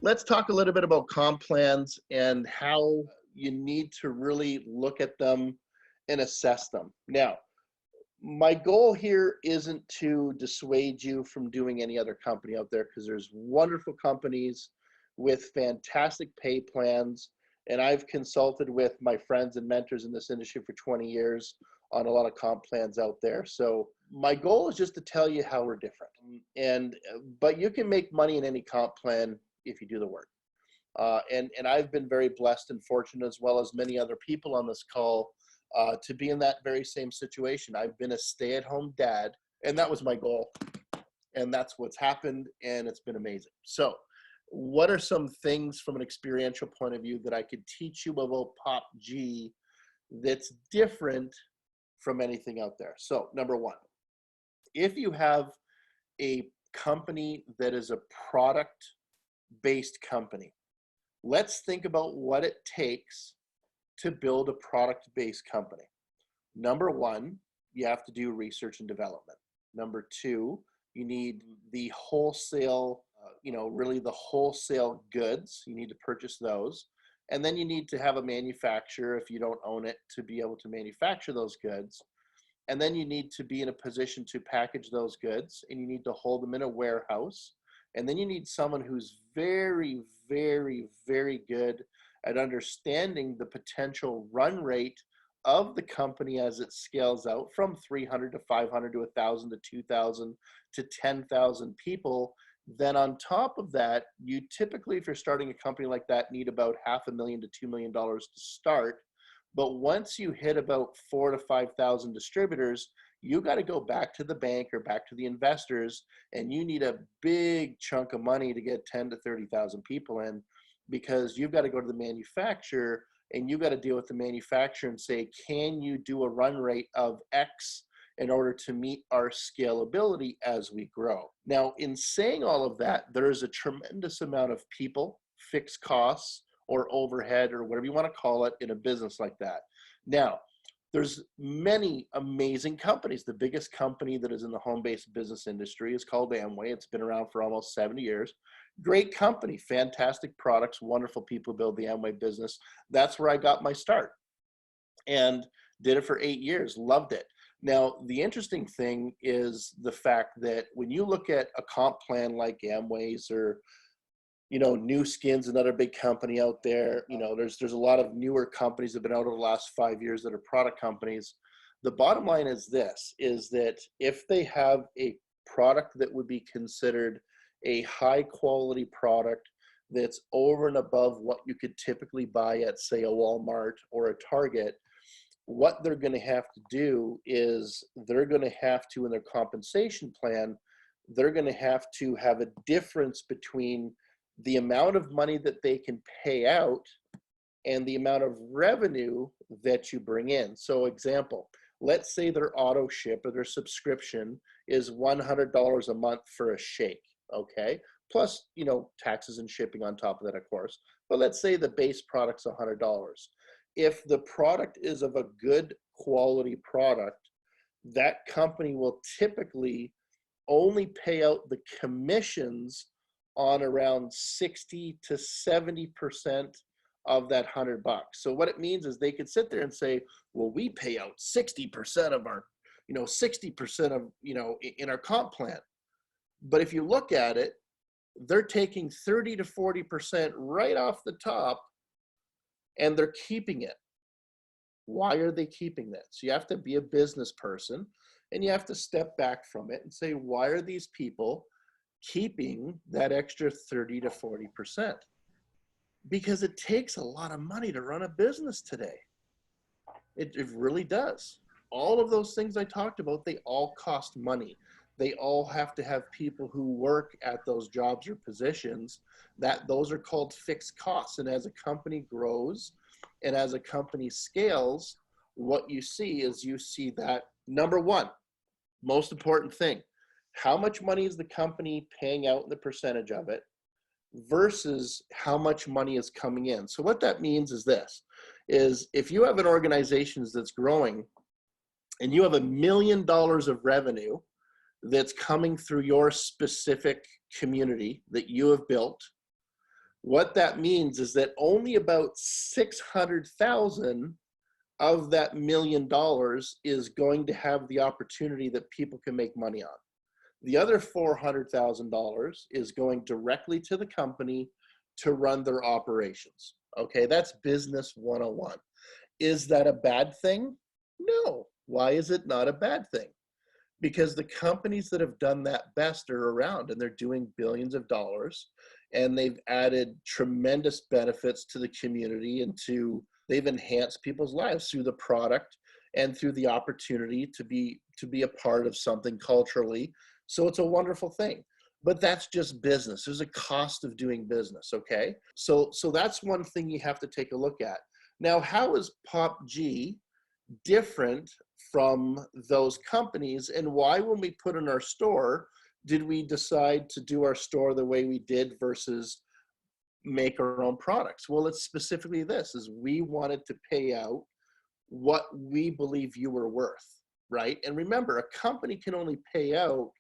let's talk a little bit about comp plans and how you need to really look at them and assess them. Now, my goal here isn't to dissuade you from doing any other company out there, because there's wonderful companies with fantastic pay plans. And I've consulted with my friends and mentors in this industry for 20 years on a lot of comp plans out there. So my goal is just to tell you how we're different. But you can make money in any comp plan if you do the work. And I've been very blessed and fortunate, as well as many other people on this call, to be in that very same situation. I've been a stay-at-home dad, and that was my goal. And that's what's happened, and it's been amazing. So what are some things from an experiential point of view that I could teach you about Pop G that's different from anything out there? So number one, if you have a company that is a product-based company, let's think about what it takes to build a product-based company. Number one, you have to do research and development. Number two, you need the wholesale, really the wholesale goods. You need to purchase those. And then you need to have a manufacturer, if you don't own it, to be able to manufacture those goods. And then you need to be in a position to package those goods, and you need to hold them in a warehouse. And then you need someone who's very, very, very good at understanding the potential run rate of the company as it scales out from 300 to 500 to 1,000 to 2,000 to 10,000 people. Then on top of that, you typically, if you're starting a company like that, need about $500,000 to $2 million to start. But once you hit about 4,000 to 5,000 distributors, you got to go back to the bank or back to the investors, and you need a big chunk of money to get 10 to 30,000 people in, because you've got to go to the manufacturer and you've got to deal with the manufacturer and say, can you do a run rate of X in order to meet our scalability as we grow? Now, in saying all of that, there is a tremendous amount of people, fixed costs, or overhead, or whatever you want to call it, in a business like that. Now, there's many amazing companies. The biggest company that is in the home-based business industry is called Amway. It's been around for almost 70 years. Great company, fantastic products, wonderful people who build the Amway business. That's where I got my start and did it for 8 years, loved it. Now, the interesting thing is the fact that when you look at a comp plan like Amway's, or New Skin's another big company out there. There's a lot of newer companies that have been out over the last 5 years that are product companies. The bottom line is this, is that if they have a product that would be considered a high quality product that's over and above what you could typically buy at, say, a Walmart or a Target, what they're going to have to do is they're going to have to, in their compensation plan, they're going to have a difference between the amount of money that they can pay out and the amount of revenue that you bring in. So example, let's say their auto ship or their subscription is $100 a month for a shake, okay? Plus, taxes and shipping on top of that, of course. But let's say the base product's $100. If the product is of a good quality product, that company will typically only pay out the commissions on around 60 to 70% of that $100. So what it means is they could sit there and say, well, we pay out 60% of our, 60% of, in our comp plan. But if you look at it, they're taking 30 to 40% right off the top, and they're keeping it. Why are they keeping that? So you have to be a business person, and you have to step back from it and say, why are these people keeping that extra 30 to 40%? Because it takes a lot of money to run a business today. It really does. All of those things I talked about, they all cost money. They all have to have people who work at those jobs or positions. Those are called fixed costs. And as a company grows and as a company scales, what you see is that, number one, most important thing, how much money is the company paying out in the percentage of it versus how much money is coming in. So what that means is this, is if you have an organization that's growing and you have $1 million of revenue that's coming through your specific community that you have built, What that means is that only about 600,000 of that $1 million is going to have the opportunity that people can make money on. The other $400,000 is going directly to the company to run their operations. Okay, that's business 101. Is that a bad thing? No. Why is it not a bad thing? Because the companies that have done that best are around, and they're doing billions of dollars, and they've added tremendous benefits to the community, and they've enhanced people's lives through the product and through the opportunity to be a part of something culturally. So it's a wonderful thing. But that's just business. There's a cost of doing business, okay? So that's one thing you have to take a look at. Now, how is PopG different from those companies, and why, when we put in our store, did we decide to do our store the way we did versus make our own products? Well, it's specifically this, is we wanted to pay out what we believe you were worth, right? And remember, a company can only pay out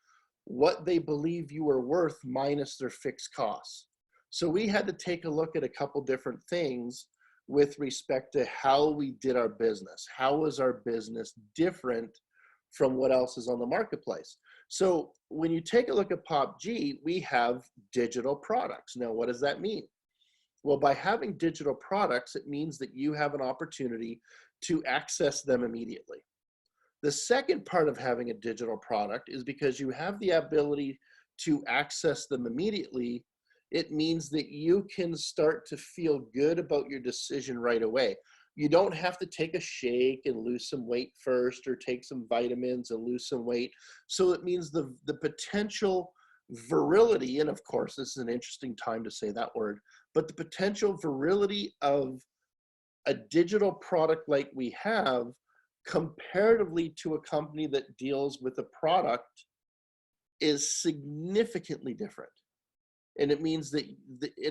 what they believe you are worth minus their fixed costs. So we had to take a look at a couple different things with respect to how we did our business. How was our business different from what else is on the marketplace? So when you take a look at PopG, we have digital products. Now, what does that mean? Well, by having digital products, it means that you have an opportunity to access them immediately. The second part of having a digital product is because you have the ability to access them immediately, it means that you can start to feel good about your decision right away. You don't have to take a shake and lose some weight first, or take some vitamins and lose some weight. So it means the potential virility, and of course, this is an interesting time to say that word, but the potential virility of a digital product like we have comparatively to a company that deals with a product is significantly different. And it means that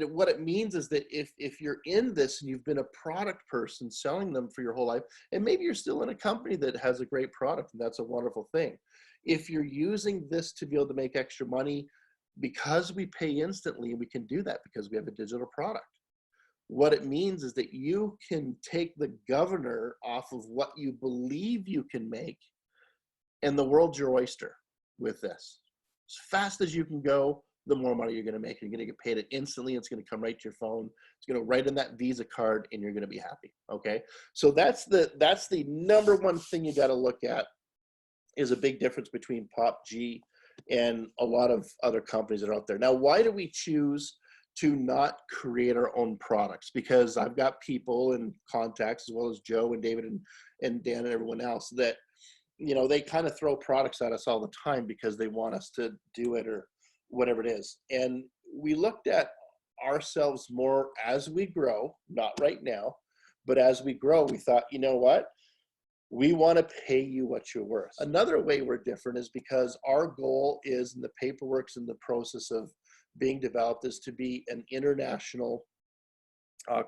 what it means is that if you're in this and you've been a product person selling them for your whole life, and maybe you're still in a company that has a great product, and that's a wonderful thing. If you're using this to be able to make extra money, because we pay instantly, we can do that because we have a digital product. What it means is that you can take the governor off of what you believe you can make, and the world's your oyster with this. As fast as you can go, the more money you're going to make. You're going to get paid it instantly. It's going to come right to your phone. It's going to write in that Visa card, and you're going to be happy. Okay. So that's the number one thing you got to look at, is a big difference between PopG and a lot of other companies that are out there. Now, why do we choose to not create our own products? Because I've got people and contacts, as well as Joe and David and Dan and everyone else, that, you know, they kind of throw products at us all the time because they want us to do it or whatever it is. And we looked at ourselves more as we grow, not right now, but as we grow, we thought, you know what? We want to pay you what you're worth. Another way we're different is because our goal is, and the paperwork's in the process of being developed, is to be an international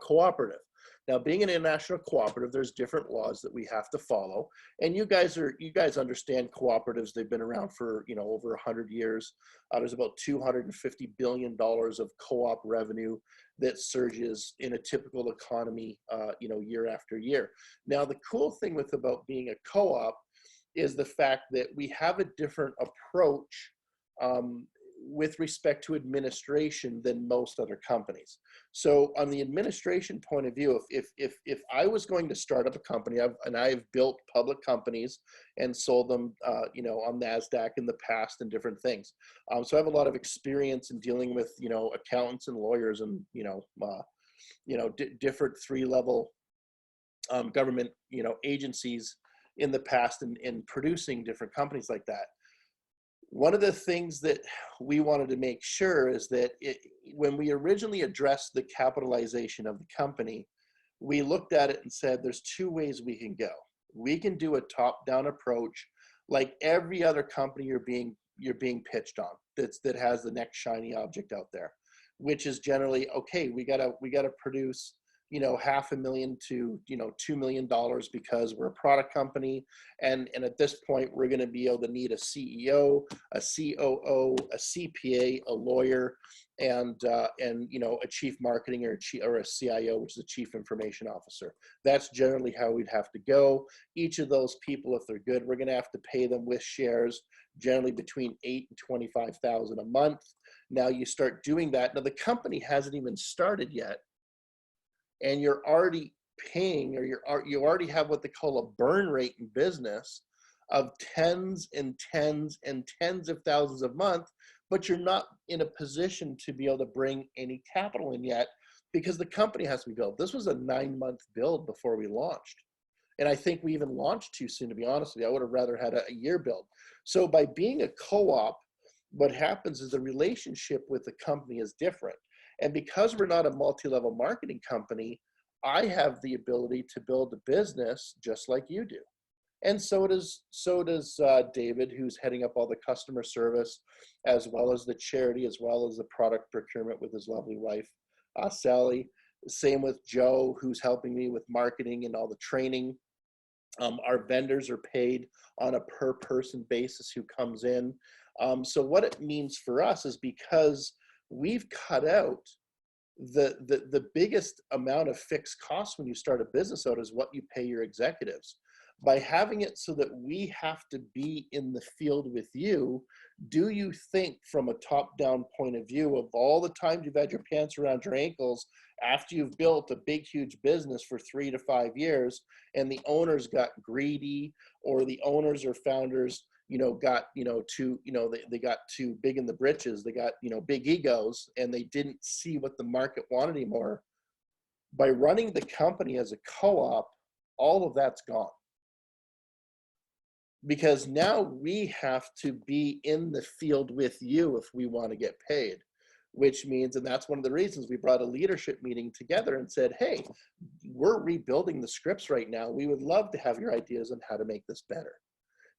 cooperative. Now, being an international cooperative, there's different laws that we have to follow. And you guys understand cooperatives. They've been around for, you know, over 100 years. There's about $250 billion of co-op revenue that surges in a typical economy, you know, year after year. Now, the cool thing about being a co-op is the fact that we have a different approach with respect to administration than most other companies. So on the administration point of view, if I was going to start up a company, I've built public companies and sold them, you know, on NASDAQ in the past and different things. So I have a lot of experience in dealing with, you know, accountants and lawyers and, different three-level government, you know, agencies in the past, in producing different companies like that. One of the things that we wanted to make sure is that when we originally addressed the capitalization of the company, we looked at it and said, there's two ways we can go. We can do a top-down approach, like every other company you're being pitched on, that has the next shiny object out there, which is generally, okay, we gotta produce $500,000 to, $2 million because we're a product company. And at this point, we're going to be able to need a CEO, a COO, a CPA, a lawyer, and a chief marketing or a CIO, which is a chief information officer. That's generally how we'd have to go. Each of those people, if they're good, we're going to have to pay them with shares, generally between $8,000 and $25,000 a month. Now you start doing that. Now the company hasn't even started yet, and you're already paying, or you already have what they call a burn rate in business of tens and tens and tens of thousands a month, but you're not in a position to be able to bring any capital in yet because the company has to be built. This was a 9-month build before we launched. And I think we even launched too soon, to be honest with you. I would have rather had a year build. So by being a co-op, what happens is the relationship with the company is different. And because we're not a multi-level marketing company, I have the ability to build a business just like you do. And so does David, who's heading up all the customer service, as well as the charity, as well as the product procurement with his lovely wife, Sally. Same with Joe, who's helping me with marketing and all the training. Our vendors are paid on a per person basis who comes in. So what it means for us is, because we've cut out the biggest amount of fixed costs when you start a business out is what you pay your executives. By having it so that we have to be in the field with you, do you think from a top-down point of view of all the times you've had your pants around your ankles after you've built a big, huge business for 3 to 5 years, and the owners got greedy, or the owners or founders got they got too big in the britches, they got big egos, and they didn't see what the market wanted anymore? By running the company as a co-op, all of that's gone, because now we have to be in the field with you if we want to get paid. Which means, and that's one of the reasons we brought a leadership meeting together and said, hey, we're rebuilding the scripts right now. We would love to have your ideas on how to make this better.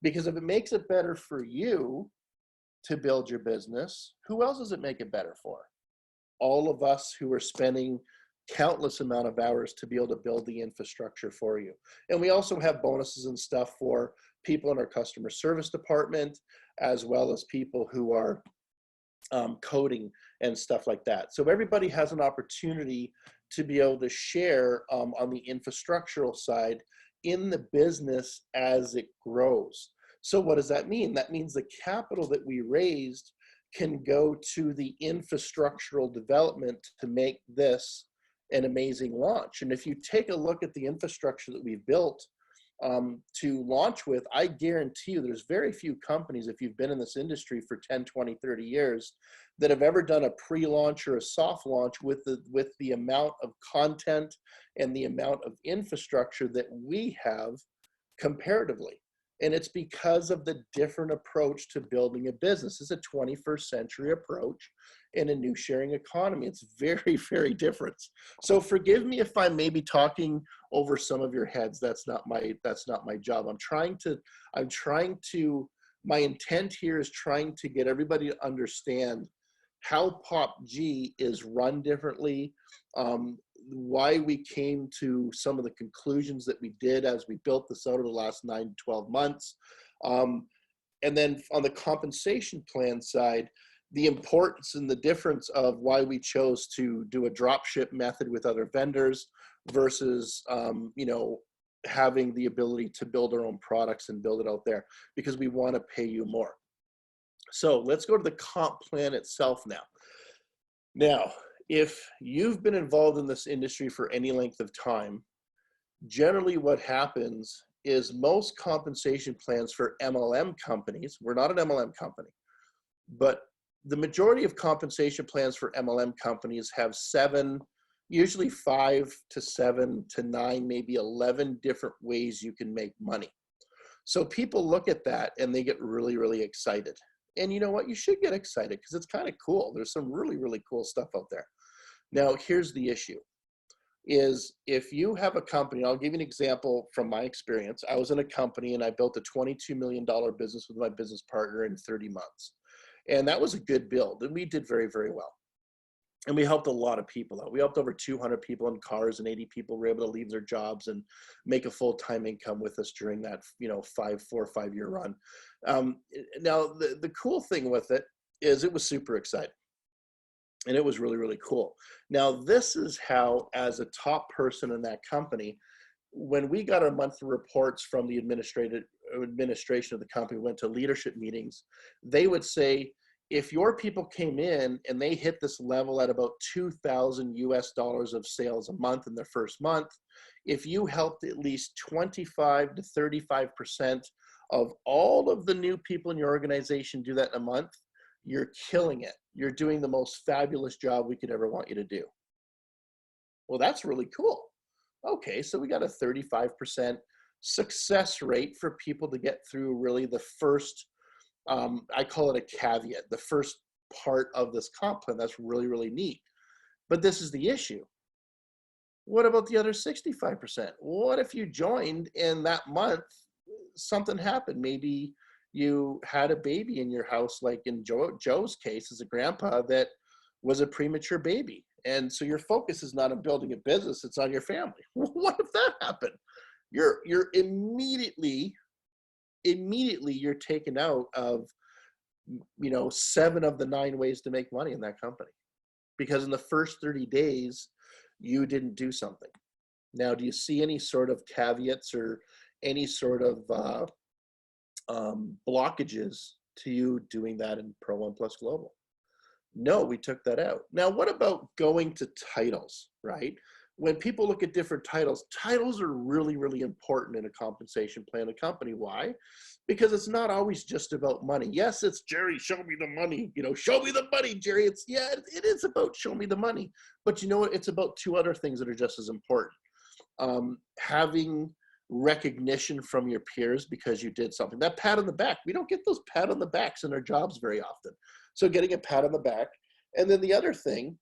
Because if it makes it better for you to build your business, who else does it make it better for? All of us who are spending countless amount of hours to be able to build the infrastructure for you. And we also have bonuses and stuff for people in our customer service department, as well as people who are coding and stuff like that. So everybody has an opportunity to be able to share on the infrastructural side in the business as it grows. So what does that mean? That means the capital that we raised can go to the infrastructural development to make this an amazing launch. And if you take a look at the infrastructure that we've built to launch with, I guarantee you there's very few companies, if you've been in this industry for 10, 20, 30 years, that have ever done a pre-launch or a soft launch with the amount of content and the amount of infrastructure that we have comparatively. And it's because of the different approach to building a business. It's a 21st century approach in a new sharing economy. It's very, very different. So forgive me if I'm maybe talking over some of your heads. That's not my job. My intent here is trying to get everybody to understand how PopG is run differently, why we came to some of the conclusions that we did as we built this out over the last 9 to 12 months. And then on the compensation plan side, the importance and the difference of why we chose to do a drop ship method with other vendors versus, having the ability to build our own products and build it out there, because we want to pay you more. So let's go to the comp plan itself now. Now, if you've been involved in this industry for any length of time, generally what happens is most compensation plans for MLM companies, we're not an MLM company, but the majority of compensation plans for MLM companies have usually 5 to 7 to 9, maybe 11 different ways you can make money. So people look at that and they get really, really excited. And you know what? You should get excited because it's kind of cool. There's some really, really cool stuff out there. Now, here's the issue, is if you have a company, I'll give you an example from my experience. I was in a company and I built a $22 million business with my business partner in 30 months. And that was a good build and we did very, very well. And we helped a lot of people out. We helped over 200 people in cars, and 80 people were able to leave their jobs and make a full-time income with us during that, 4 or 5 year run. Now, the cool thing with it is it was super exciting, and it was really, really cool. Now, this is how, as a top person in that company, when we got our monthly reports from the administration of the company, went to leadership meetings, they would say, if your people came in and they hit this level at about 2,000 US dollars of sales a month in their first month, if you helped at least 25 to 35% of all of the new people in your organization do that in a month, you're killing it. You're doing the most fabulous job we could ever want you to do. Well, that's really cool. Okay, so we got a 35% success rate for people to get through really the first, I call it a caveat, the first part of this comp plan. That's really, really neat. But this is the issue. What about the other 65%? What if you joined and that month something happened? Maybe you had a baby in your house, like in Joe's case as a grandpa, that was a premature baby. And so your focus is not on building a business, it's on your family. What if that happened? You're immediately you're taken out of 7 of the 9 ways to make money in that company, because in the first 30 days you didn't do something. Now, do you see any sort of caveats or any sort of blockages to you doing that in Pro One Plus Global? No, we took that out. Now, what about going to titles, right? When people look at different titles, titles are really, really important in a compensation plan of a company. Why? Because it's not always just about money. Yes, it's Jerry, show me the money. Show me the money, Jerry. It is about show me the money. But you know what? It's about 2 other things that are just as important. Having recognition from your peers because you did something. That pat on the back. We don't get those pat on the backs in our jobs very often. So getting a pat on the back. And then the other thing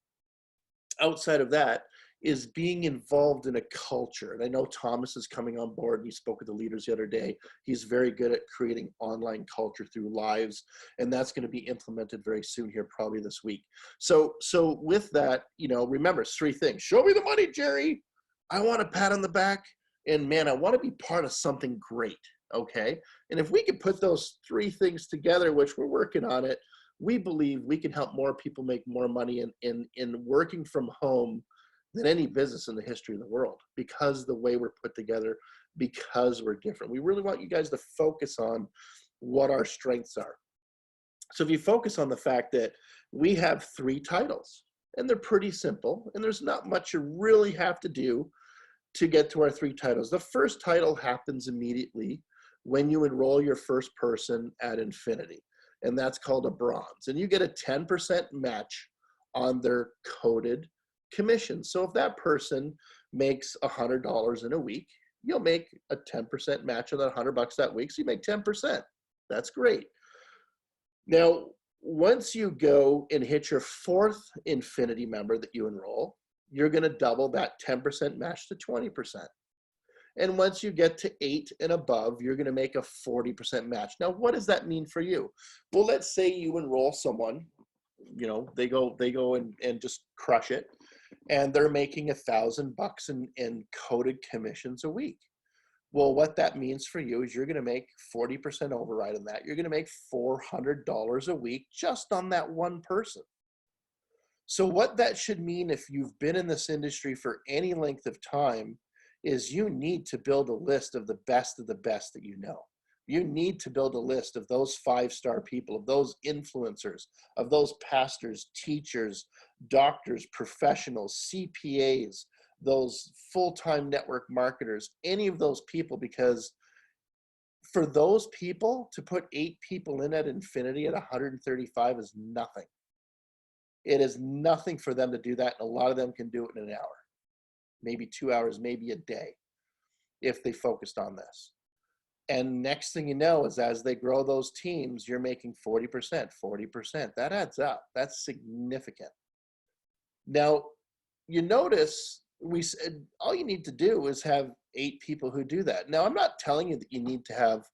outside of that is being involved in a culture. And I know Thomas is coming on board, and he spoke with the leaders the other day. He's very good at creating online culture through lives, and that's going to be implemented very soon here, probably this week. So with that, remember, it's 3 things. Show me the money, Jerry. I want a pat on the back, and man, I want to be part of something great. Okay. And if we can put those 3 things together, which we're working on it, we believe we can help more people make more money in working from home than any business in the history of the world, because the way we're put together, because we're different. We really want you guys to focus on what our strengths are. So if you focus on the fact that we have 3 titles, and they're pretty simple, and there's not much you really have to do to get to our 3 titles. The first title happens immediately when you enroll your first person at Infinity, and that's called a bronze. And you get a 10% match on their coded commission. So if that person makes $100 in a week, you'll make a 10% match on that $100 that week. So you make 10%. That's great. Now, once you go and hit your 4th Infinity member that you enroll, you're going to double that 10% match to 20%. And once you get to 8 and above, you're going to make a 40% match. Now, what does that mean for you? Well, let's say you enroll someone, they go and just crush it, and they're making $1,000 in coded commissions a week. Well, what that means for you is you're going to make 40% override on that. You're going to make $400 a week just on that one person. So what that should mean, if you've been in this industry for any length of time, is you need to build a list of the best that you know. You need to build a list of those 5-star people, of those influencers, of those pastors, teachers, doctors, professionals, CPAs, those full-time network marketers, any of those people, because for those people to put 8 people in at Infinity at 135 is nothing. It is nothing for them to do that. And a lot of them can do it in an hour, maybe 2 hours, maybe a day, if they focused on this. And next thing you know is, as they grow those teams, you're making 40%. That adds up. That's significant. Now, you notice we said all you need to do is have 8 people who do that. Now, I'm not telling you that you need to have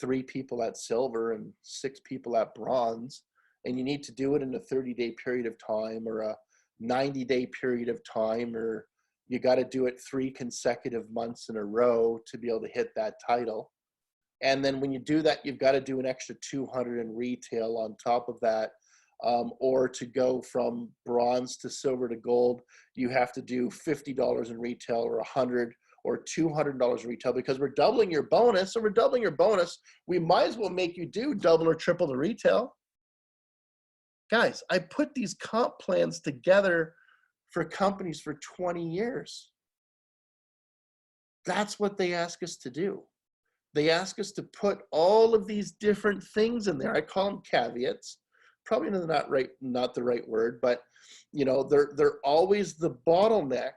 3 people at silver and 6 people at bronze, and you need to do it in a 30-day period of time or a 90-day period of time, or you got to do it 3 consecutive months in a row to be able to hit that title. And then when you do that, you've got to do an extra 200 in retail on top of that. Or to go from bronze to silver to gold, you have to do $50 in retail, or $100 or $200 in retail, because we're doubling your bonus. So we're doubling your bonus. We might as well make you do double or triple the retail. Guys, I put these comp plans together for companies for 20 years. That's what they ask us to do. They ask us to put all of these different things in there. I call them caveats. Probably not the right word, but you know, they're always the bottleneck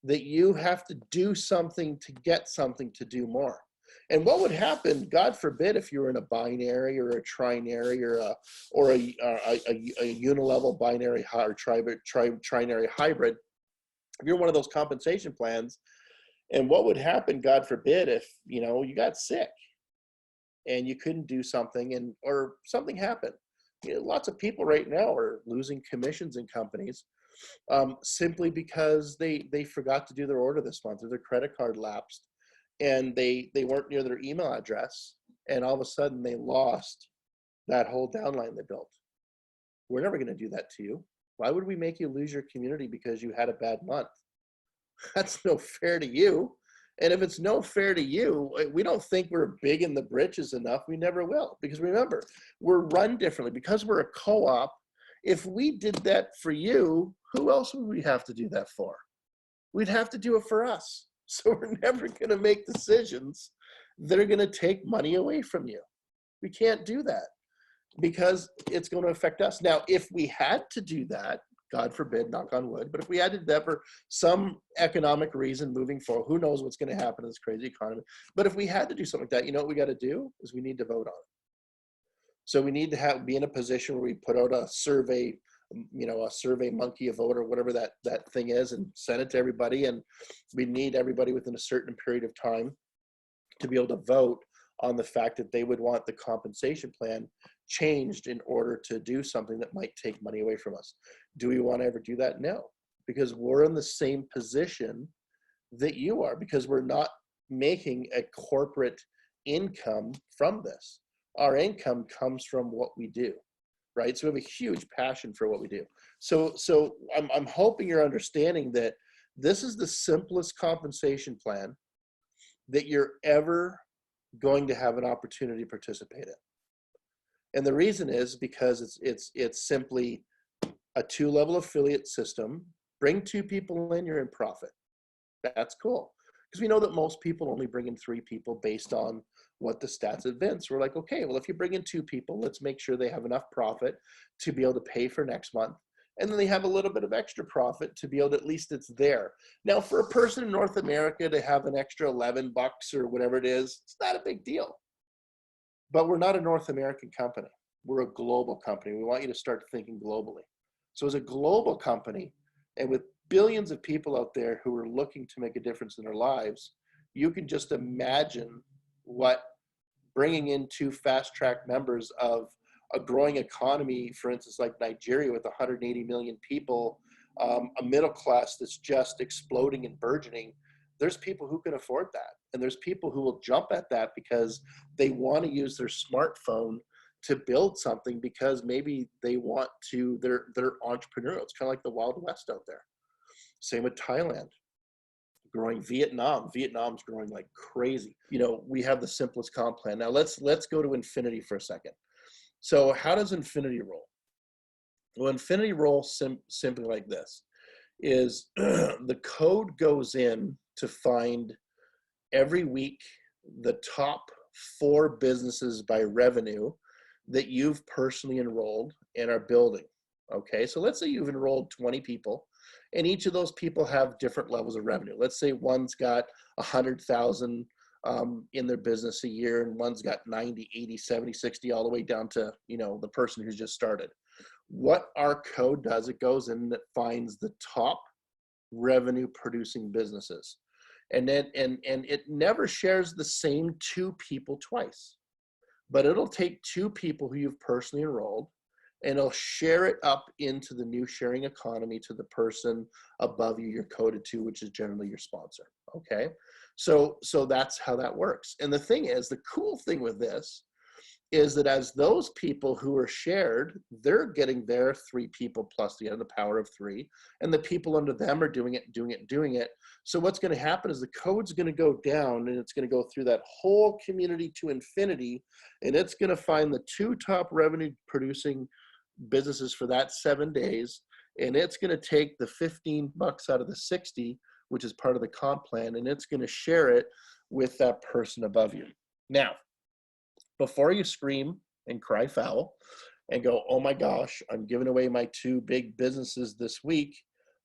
that you have to do something to get something to do more. And what would happen, God forbid, if you were in a binary or a trinary or a unilevel binary or trinary hybrid, if you're one of those compensation plans, and what would happen, God forbid, if you know you got sick and you couldn't do something, or something happened. You know, lots of people right now are losing commissions in companies simply because they forgot to do their order this month, or their credit card lapsed, and they weren't near their email address, and all of a sudden they lost that whole downline they built. We're never going to do that to you. Why would we make you lose your community because you had a bad month? That's no fair to you. And if it's no fair to you, we don't think we're big in the britches enough, we never will. Because remember, we're run differently. Because we're a co-op, if we did that for you, who else would we have to do that for? We'd have to do it for us. So we're never going to make decisions that are going to take money away from you. We can't do that because it's going to affect us. Now, if we had to do that, God forbid, knock on wood, but if we had to do that for some economic reason moving forward, who knows what's going to happen in this crazy economy. But if we had to do something like that, you know what we got to do is we need to vote on it. So we need to be in a position where we put out a survey, you know, a survey monkey, a vote, or whatever that thing is, and send it to everybody. And we need everybody within a certain period of time to be able to vote on the fact that they would want the compensation plan changed in order to do something that might take money away from us. Do we want to ever do that? No, because we're in the same position that you are, because we're not making a corporate income from this. Our income comes from what we do, right? So we have a huge passion for what we do. So I'm hoping you're understanding that this is the simplest compensation plan that you're ever going to have an opportunity to participate in. And the reason is because it's simply a 2-level affiliate system. Bring 2 people in, you're in profit. That's cool. Because we know that most people only bring in 3 people based on what the stats evince. We're like, okay, well, if you bring in 2 people, let's make sure they have enough profit to be able to pay for next month. And then they have a little bit of extra profit to be able to, at least it's there. Now, for a person in North America to have an extra $11 or whatever it is, it's not a big deal. But we're not a North American company. We're a global company. We want you to start thinking globally. So as a global company, and with billions of people out there who are looking to make a difference in their lives, you can just imagine what bringing in 2 fast-track members of a growing economy, for instance, like Nigeria with 180 million people, a middle class that's just exploding and burgeoning. There's people who can afford that. And there's people who will jump at that because they want to use their smartphone to build something, because maybe they want to, they're entrepreneurial. It's kind of like the Wild West out there. Same with Thailand. Growing Vietnam's growing like crazy. You know, we have the simplest comp plan. Now let's go to Infinity for a second. So how does Infinity roll? Well, Infinity rolls simply like this, is the code goes in to find every week the top 4 businesses by revenue that you've personally enrolled and are building. Okay, so let's say you've enrolled 20 people, and each of those people have different levels of revenue. Let's say one's got 100,000 in their business a year, and one's got 90, 80, 70, 60, all the way down to, you know, the person who's just started. What our code does, it goes in and it finds the top revenue producing businesses. And then, and it never shares the same 2 people twice, but it'll take 2 people who you've personally enrolled, and it'll share it up into the new sharing economy to the person above you you're coded to, which is generally your sponsor. Okay, so that's how that works. And the thing is, the cool thing with this is that as those people who are shared, they're getting their 3 people plus the power of 3, and the people under them are doing it. So what's going to happen is the code's going to go down, and it's going to go through that whole community to infinity, and it's going to find the 2 top revenue producing businesses for that 7 days, and it's going to take the $15 out of the 60, which is part of the comp plan, and it's going to share it with that person above you. Now, before you scream and cry foul and go, oh my gosh, I'm giving away my 2 big businesses this week,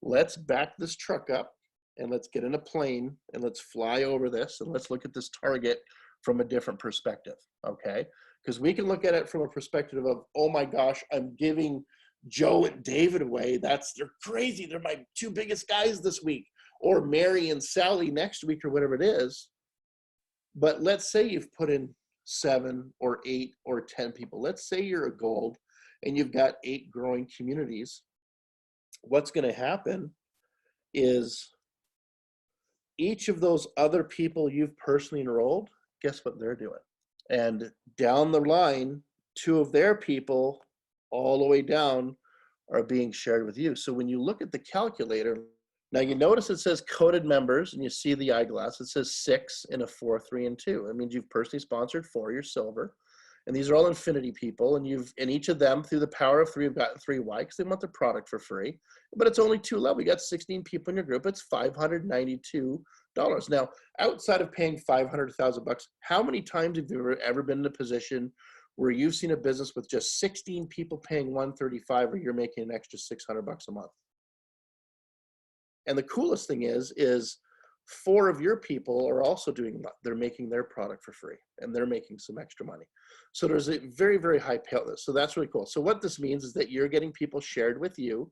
let's back this truck up and let's get in a plane and let's fly over this and let's look at this target from a different perspective, okay? Because we can look at it from a perspective of, oh my gosh, I'm giving Joe and David away. They're crazy. They're my 2 biggest guys this week, or Mary and Sally next week, or whatever it is. But let's say you've put in 7 or 8 or 10 people. Let's say you're a gold and you've got 8 growing communities. What's going to happen is each of those other people you've personally enrolled, guess what they're doing? And down the line, 2 of their people all the way down are being shared with you. So when you look at the calculator, now you notice it says coded members, and you see the eyeglass. It says 6 and a 4, 3, and 2. It means you've personally sponsored 4. You're silver, and these are all infinity people. And each of them, through the power of 3, have gotten 3 why, because they want the product for free. But it's only 2 level. You got 16 people in your group. It's $592. Now, outside of paying $500,000, how many times have you ever been in a position where you've seen a business with just 16 people paying $135, or you're making an extra $600 a month? And the coolest thing is 4 of your people are also they're making their product for free, and they're making some extra money. So there's a very, very high payout list. So that's really cool. So what this means is that you're getting people shared with you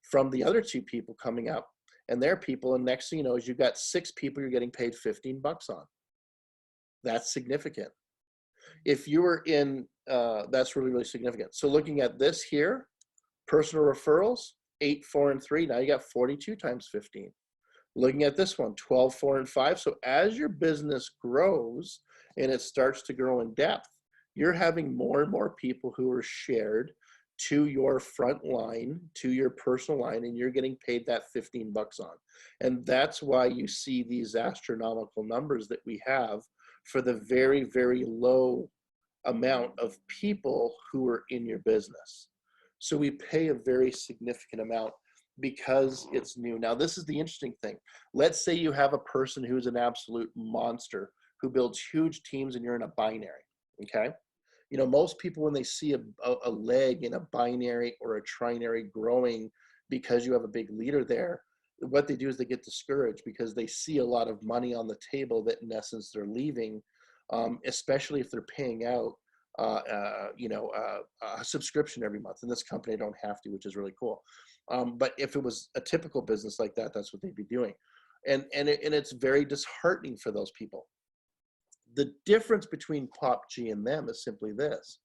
from the other 2 people coming up and their people. And next thing you know is you've got 6 people you're getting paid $15 on. That's significant. If you were in, that's really, really significant. So looking at this here, personal referrals, 8, 4, and 3. Now you got 42 times 15. Looking at this one, 12, 4, and 5. So as your business grows and it starts to grow in depth, you're having more and more people who are shared to your front line, to your personal line, and you're getting paid that $15 on. And that's why you see these astronomical numbers that we have for the very, very low amount of people who are in your business. So we pay a very significant amount because it's new. Now, this is the interesting thing. Let's say you have a person who's an absolute monster who builds huge teams and you're in a binary, okay? You know, most people, when they see a leg in a binary or a trinary growing because you have a big leader there, what they do is they get discouraged because they see a lot of money on the table that in essence they're leaving, especially if they're paying out a subscription every month. In this company, I don't have to, which is really cool. But if it was a typical business like that, that's what they'd be doing. And it's very disheartening for those people. The difference between PopG and them is simply this,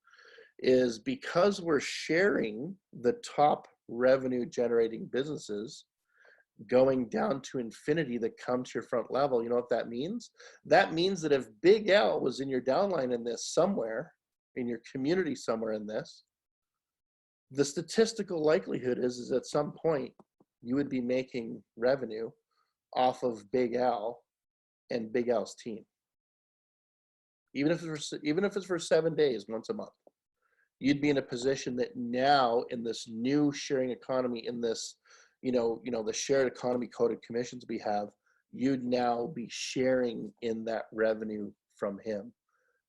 is because we're sharing the top revenue generating businesses going down to infinity that come to your front level. You know what that means? That means that if Big L was in your downline in this somewhere, in your community somewhere in this, the statistical likelihood is at some point you would be making revenue off of Big L and Big L's team. Even if it's for 7 days, once a month, you'd be in a position that now in this new sharing economy, in this, the shared economy coded commissions we have, you'd now be sharing in that revenue from him.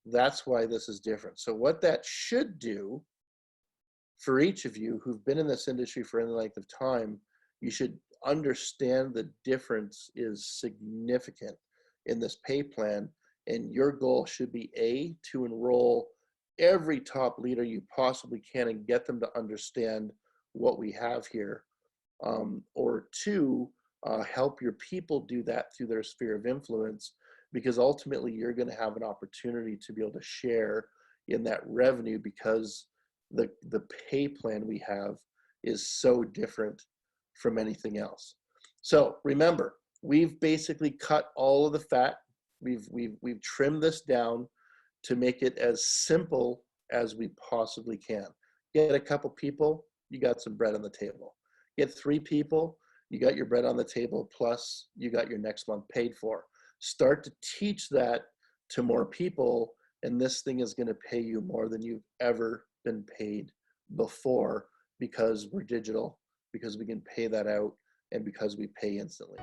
That's why this is different. So what that should do for each of you who've been in this industry for any length of time, you should understand the difference is significant in this pay plan. And your goal should be to enroll every top leader you possibly can and get them to understand what we have here. Or 2, help your people do that through their sphere of influence, because ultimately you're going to have an opportunity to be able to share in that revenue because the pay plan we have is so different from anything else. So remember, we've basically cut all of the fat. We've trimmed this down to make it as simple as we possibly can. Get a couple people, you got some bread on the table. Get 3 people, you got your bread on the table, plus you got your next month paid for. Start to teach that to more people, and this thing is going to pay you more than you've ever been paid before, because we're digital, because we can pay that out, and because we pay instantly.